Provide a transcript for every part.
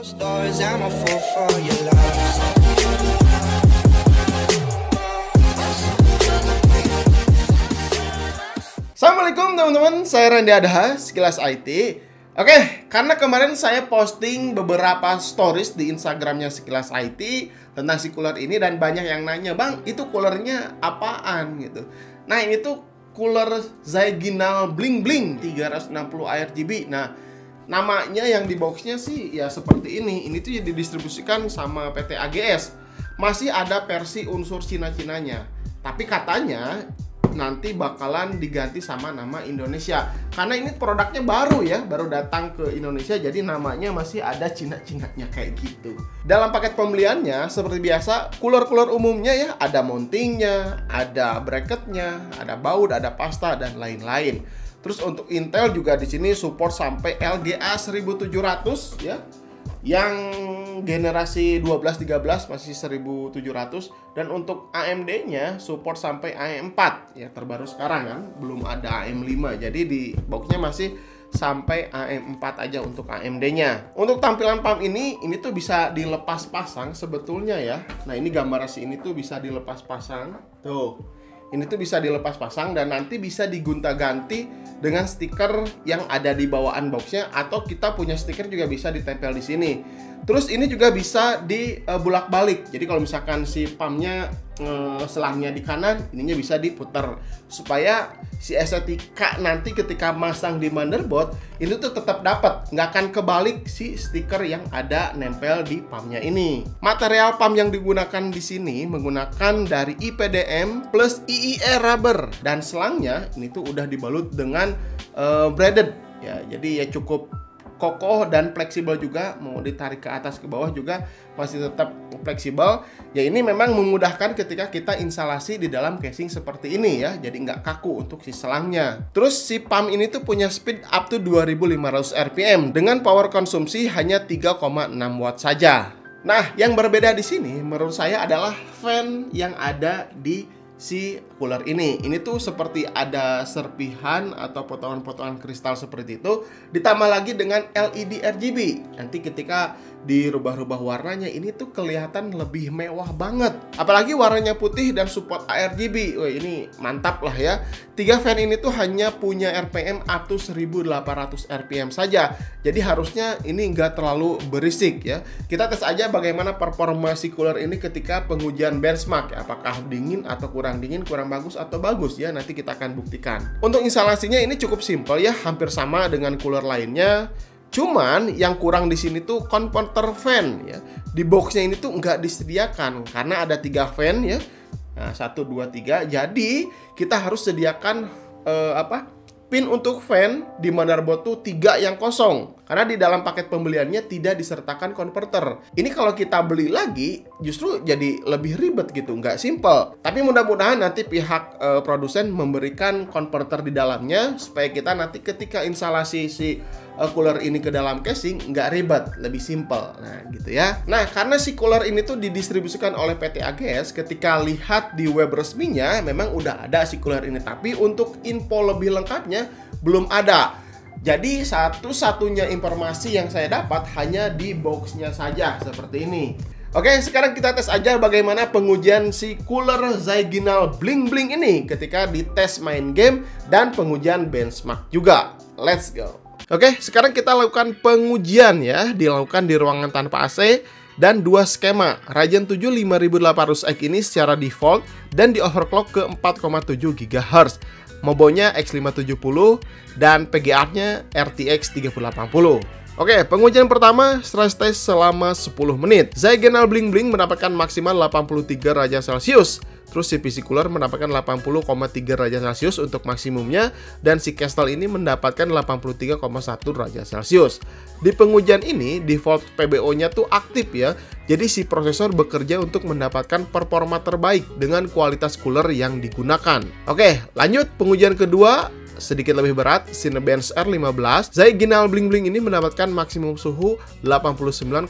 Stories, I'm a fool for your love. Assalamualaikum teman-teman, saya Randy Adha, Sekilas IT. Oke, karena kemarin saya posting beberapa stories di Instagramnya Sekilas IT tentang si cooler ini dan banyak yang nanya, "Bang, itu coolernya apaan?" gitu. Nah, ini tuh cooler Zyginal Bling Bling 360 ARGB. Nah, namanya yang di boxnya sih ya seperti ini. Ini tuh didistribusikan sama PT AGS. Masih ada versi unsur Cina-Cinanya. Tapi katanya nanti bakalan diganti sama nama Indonesia. Karena ini produknya baru ya, baru datang ke Indonesia, jadi namanya masih ada Cina-Cinanya kayak gitu. Dalam paket pembeliannya seperti biasa, cooler-cooler umumnya ya, ada mountingnya, ada bracketnya, ada baut, ada pasta dan lain-lain. Terus untuk Intel juga di sini support sampai LGA 1700 ya. Yang generasi 12-13 masih 1700, dan untuk AMD-nya support sampai AM4 ya, terbaru sekarang kan, belum ada AM5. Jadi di boxnya masih sampai AM4 aja untuk AMD-nya. Untuk tampilan pump ini tuh bisa dilepas pasang sebetulnya ya. Nah, ini gambar si ini tuh bisa dilepas pasang. Tuh. Ini tuh bisa dilepas pasang dan nanti bisa digonta-ganti dengan stiker yang ada di bawaan boxnya, atau kita punya stiker juga bisa ditempel di sini. Terus ini juga bisa dibulak-balik. Jadi kalau misalkan si pumpnya selangnya di kanan, ininya bisa diputar supaya si estetika nanti ketika masang di motherboard ini tuh tetap dapat, nggak akan kebalik si stiker yang ada nempel di pumpnya ini. Material pump yang digunakan di sini menggunakan dari IPDM plus IIE rubber, dan selangnya ini tuh udah dibalut dengan braided ya, jadi ya cukup kokoh dan fleksibel juga, mau ditarik ke atas ke bawah juga masih tetap fleksibel. Ya, ini memang memudahkan ketika kita instalasi di dalam casing seperti ini ya, jadi nggak kaku untuk si selangnya. Terus si pump ini tuh punya speed up to 2500 rpm dengan power konsumsi hanya 3,6 watt saja. Nah, yang berbeda di sini menurut saya adalah fan yang ada di si cooler ini. Ini tuh seperti ada serpihan atau potongan-potongan kristal seperti itu, ditambah lagi dengan LED RGB. Nanti ketika dirubah-rubah warnanya, ini tuh kelihatan lebih mewah banget. Apalagi warnanya putih dan support ARGB. Wah, ini mantap lah ya. 3 fan ini tuh hanya punya RPM up to 1800 RPM saja. Jadi harusnya ini nggak terlalu berisik ya. Kita tes aja bagaimana performa si cooler ini ketika pengujian benchmark ya. Apakah dingin atau kurang dingin, kurang bagus atau bagus ya, nanti kita akan buktikan. Untuk instalasinya ini cukup simpel ya, hampir sama dengan cooler lainnya. Cuman yang kurang di sini tuh konverter fan ya. Di boxnya ini tuh nggak disediakan karena ada 3 fan ya. Nah, 1, 2, 3. Jadi kita harus sediakan pin untuk fan di motherboard tuh 3 yang kosong. Karena di dalam paket pembeliannya tidak disertakan konverter. Ini kalau kita beli lagi justru jadi lebih ribet gitu, nggak simple. Tapi mudah-mudahan nanti pihak produsen memberikan konverter di dalamnya supaya kita nanti ketika instalasi si cooler ini ke dalam casing nggak ribet, lebih simple. Nah gitu ya. Nah, karena si cooler ini tuh didistribusikan oleh PT AGS, ketika lihat di web resminya memang udah ada si cooler ini, tapi untuk info lebih lengkapnya belum ada. Jadi satu-satunya informasi yang saya dapat hanya di boxnya saja seperti ini. Oke, sekarang kita tes aja bagaimana pengujian si cooler Zyginal Bling Bling ini ketika dites main game dan pengujian benchmark juga. Let's go. Oke, sekarang kita lakukan pengujian ya, dilakukan di ruangan tanpa AC dan 2 skema. Ryzen 7 5800X ini secara default dan di overclock ke 4,7 GHz. Mobonya X570 dan PGA-nya RTX 3080. Oke, pengujian pertama stress test selama 10 menit. Zyginal Bling Bling mendapatkan maksimal 83 derajat Celcius. Terus si PC Cooler mendapatkan 80,3 derajat Celcius untuk maksimumnya, dan si Kestrel ini mendapatkan 83,1 derajat Celcius. Di pengujian ini default PBO-nya tuh aktif ya. Jadi si prosesor bekerja untuk mendapatkan performa terbaik dengan kualitas cooler yang digunakan. Oke, lanjut pengujian kedua. Sedikit lebih berat, Cinebench R15. Zyginal Bling Bling ini mendapatkan maksimum suhu 89,8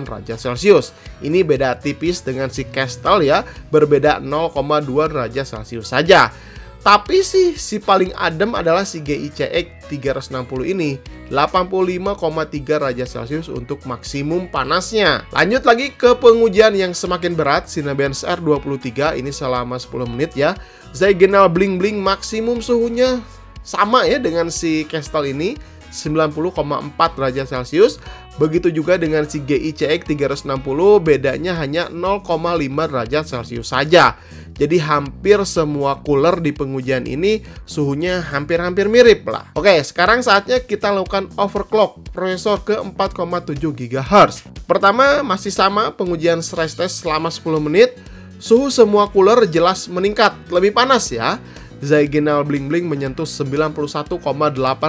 derajat Celcius. Ini beda tipis dengan si Kestrel ya, berbeda 0,2 derajat Celcius saja. Tapi si paling adem adalah si GICX 360 ini, 85,3 derajat Celcius untuk maksimum panasnya. Lanjut lagi ke pengujian yang semakin berat, Cinebench R23 ini selama 10 menit ya. Zygenal Bling Bling maksimum suhunya sama ya dengan si Kestrel ini, 90,4 derajat Celcius. Begitu juga dengan si GICX 360, bedanya hanya 0,5 derajat Celcius saja. Jadi hampir semua cooler di pengujian ini suhunya hampir-hampir mirip lah. Oke, sekarang saatnya kita lakukan overclock prosesor ke 4,7 GHz. Pertama, masih sama pengujian stress test selama 10 menit. Suhu semua cooler jelas meningkat, lebih panas ya. Zygenal Bling Bling menyentuh 91,8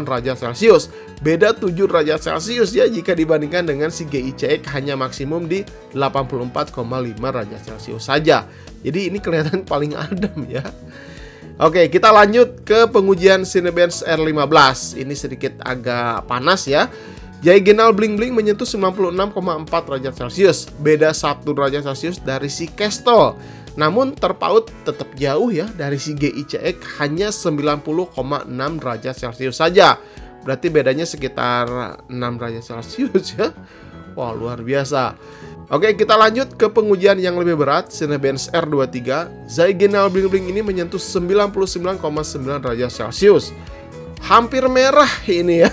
derajat Celcius. Beda 7 derajat Celcius ya jika dibandingkan dengan si GICX hanya maksimum di 84,5 derajat Celcius saja. Jadi ini kelihatan paling adem ya. Oke, kita lanjut ke pengujian Cinebench R15. Ini sedikit agak panas ya. Zygenal Bling Bling menyentuh 96,4 derajat Celcius. Beda 1 derajat Celcius dari si Kestrel. Namun terpaut tetap jauh ya dari si GICX, hanya 90,6 derajat Celcius saja. Berarti bedanya sekitar 6 derajat Celcius ya. Wah, luar biasa. Oke, kita lanjut ke pengujian yang lebih berat, Cinebench R23. Zygenal Bling Bling ini menyentuh 99,9 derajat Celcius. Hampir merah ini ya.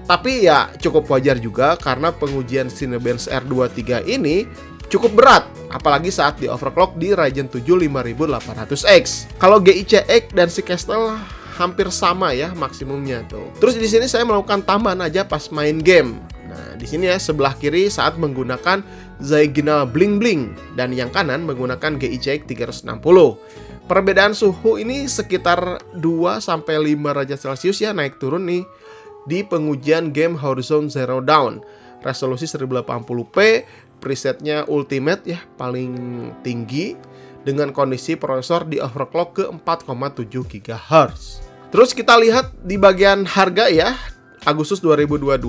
Tapi ya cukup wajar juga karena pengujian Cinebench R23 ini cukup berat, apalagi saat di overclock di Ryzen 7 5800X. Kalau GICX dan si Kestrel hampir sama ya maksimumnya tuh. Terus di sini saya melakukan tambahan aja pas main game. Nah, di sini ya sebelah kiri saat menggunakan Zygenal Bling Bling dan yang kanan menggunakan GICX 360. Perbedaan suhu ini sekitar 2 sampai 5 derajat Celcius ya, naik turun nih di pengujian game Horizon Zero Dawn. Resolusi 1080p, presetnya ultimate ya, paling tinggi dengan kondisi prosesor di overclock ke 4,7 GHz. Terus kita lihat di bagian harga ya. Agustus 2022,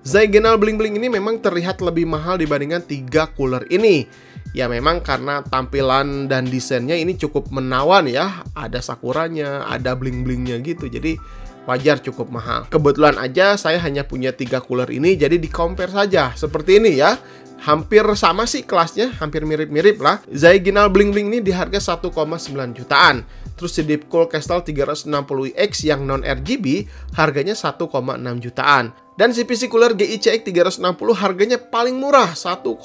Zygenal Bling Bling ini memang terlihat lebih mahal dibandingkan 3 cooler ini. Ya memang karena tampilan dan desainnya ini cukup menawan ya. Ada sakuranya, ada bling-blingnya gitu. Jadi wajar cukup mahal. Kebetulan aja saya hanya punya 3 cooler ini, jadi di compare saja seperti ini ya. Hampir sama sih kelasnya, hampir mirip-mirip lah. Zygenal Bling Bling ini di harga 1,9 jutaan. Terus si Deepcool Kestrel 360X yang non RGB harganya 1,6 jutaan. Dan si PC cooler GICX 360 harganya paling murah, 1,2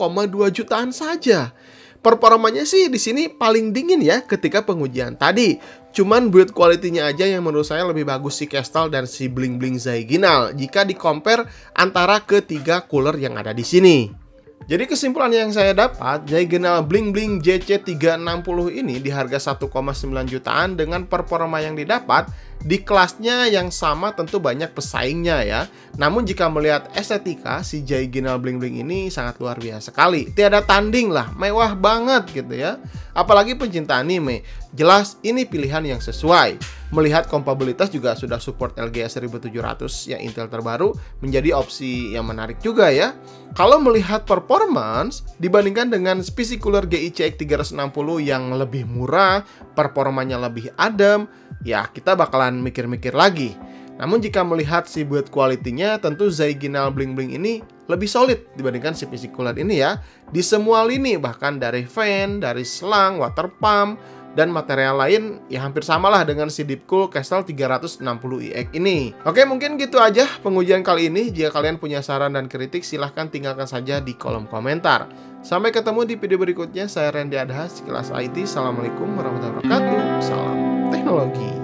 jutaan saja. Performanya sih di sini paling dingin ya ketika pengujian tadi. Cuman build quality-nya aja yang menurut saya lebih bagus si Kestrel dan si Bling Bling Zygenal jika di compare antara ketiga cooler yang ada di sini. Jadi kesimpulan yang saya dapat, Zygenal Bling Bling JC360 ini di harga 1,9 jutaan dengan performa yang didapat di kelasnya yang sama tentu banyak pesaingnya ya. Namun jika melihat estetika, si Zygenal Bling Bling ini sangat luar biasa sekali. Tiada tanding lah, mewah banget gitu ya. Apalagi pencinta anime, jelas ini pilihan yang sesuai. Melihat kompatibilitas juga sudah support LGA 1700 yang Intel terbaru, menjadi opsi yang menarik juga ya. Kalau melihat performance dibandingkan dengan PC cooler GICX 360 yang lebih murah, performanya lebih adem, ya kita bakalan mikir-mikir lagi. Namun jika melihat si build quality-nya, tentu Zygenal Bling Bling ini lebih solid dibandingkan si PC cooler ini ya. Di semua lini, bahkan dari fan, dari selang, water pump, dan material lain ya hampir samalah dengan si Deepcool Kestrel 360iX ini. Oke, mungkin gitu aja pengujian kali ini. Jika kalian punya saran dan kritik, silahkan tinggalkan saja di kolom komentar. Sampai ketemu di video berikutnya. Saya Randy Adha, Sekilas IT. Assalamualaikum warahmatullahi wabarakatuh. Salam teknologi.